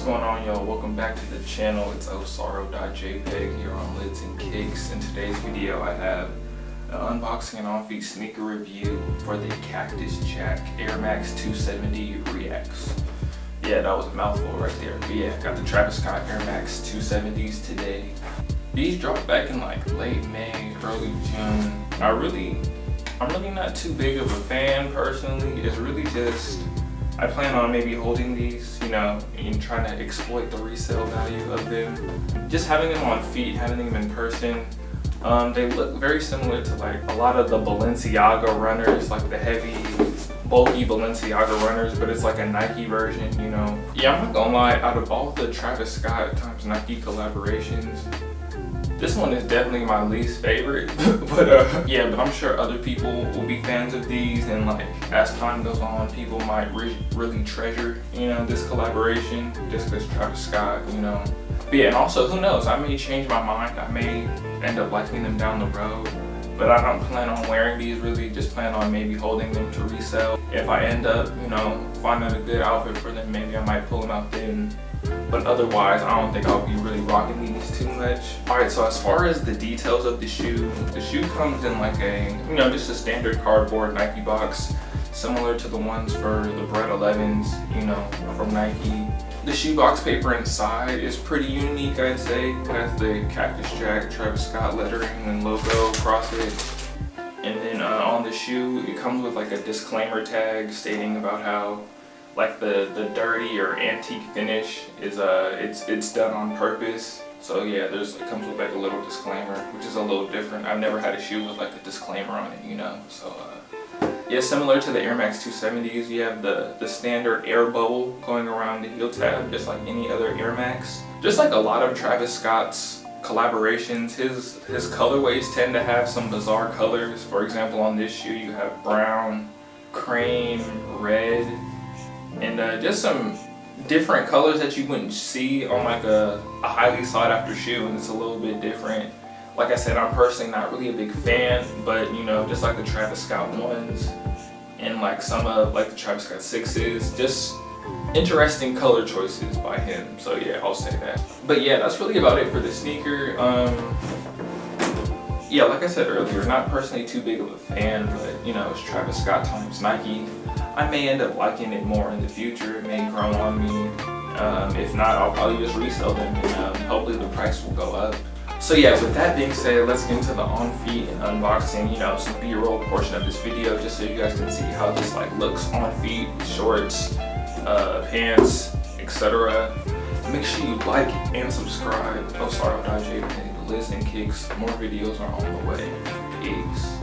going on, y'all? Welcome back to the channel. It's osaro.jpg here on Lids and Kicks. In today's video, I have an unboxing and on-feet sneaker review for the Cactus Jack Air Max 270 Reacts. Yeah, that was a mouthful right there. But yeah, got the Travis Scott Air Max 270s today. These dropped back in like late May, early June. I'm really not too big of a fan personally. It's really just, I plan on maybe holding these, you know, and trying to exploit the resale value of them. Just having them on feet, having them in person, they look very similar to like a lot of the Balenciaga runners, like the heavy, bulky Balenciaga runners, but it's like a Nike version, you know. Yeah, I'm not gonna lie, out of all the Travis Scott times Nike collaborations, this one is definitely my least favorite, but I'm sure other people will be fans of these, and like as time goes on, people might really treasure, you know, this collaboration just because Travis Scott, you know. But yeah, and also who knows, I may change my mind, I may end up liking them down the road, but I don't plan on wearing these really, just plan on maybe holding them to resell. If I end up, you know, finding a good outfit for them, maybe I might pull them out then. But otherwise, I don't think I'll be really rocking these too much. Alright, so as far as the details of the shoe comes in like a, you know, just a standard cardboard Nike box, similar to the ones for the Bread 11s, you know, from Nike. The shoe box paper inside is pretty unique, I'd say. It has the Cactus Jack Travis Scott lettering and logo across it. And then on the shoe, it comes with like a disclaimer tag stating about how like the dirty or antique finish is it's done on purpose. So yeah, it comes with like a little disclaimer, which is a little different. I've never had a shoe with like a disclaimer on it, you know. So yeah, similar to the Air Max 270s, you have the standard air bubble going around the heel tab, just like any other Air Max. Just like a lot of Travis Scott's collaborations, his colorways tend to have some bizarre colors. For example, on this shoe you have brown, cream, red, and just some different colors that you wouldn't see on like a highly sought after shoe, and it's a little bit different. Like I said, I'm personally not really a big fan, but you know, just like the Travis Scott ones and like some of like the Travis Scott 6s, just interesting color choices by him. So yeah, I'll say that. But yeah, that's really about it for the sneaker. Yeah, like I said earlier, not personally too big of a fan, but you know, it's Travis Scott times Nike. I may end up liking it more in the future. It may grow on me. If not, I'll probably just resell them, and hopefully the price will go up. So yeah, with that being said, let's get into the on-feet and unboxing, you know, some B-roll portion of this video, just so you guys can see how this like looks on feet, shorts, pants, etc. Make sure you like and subscribe. osaro.jpg, the Lids and Kicks. More videos are on the way. Peace.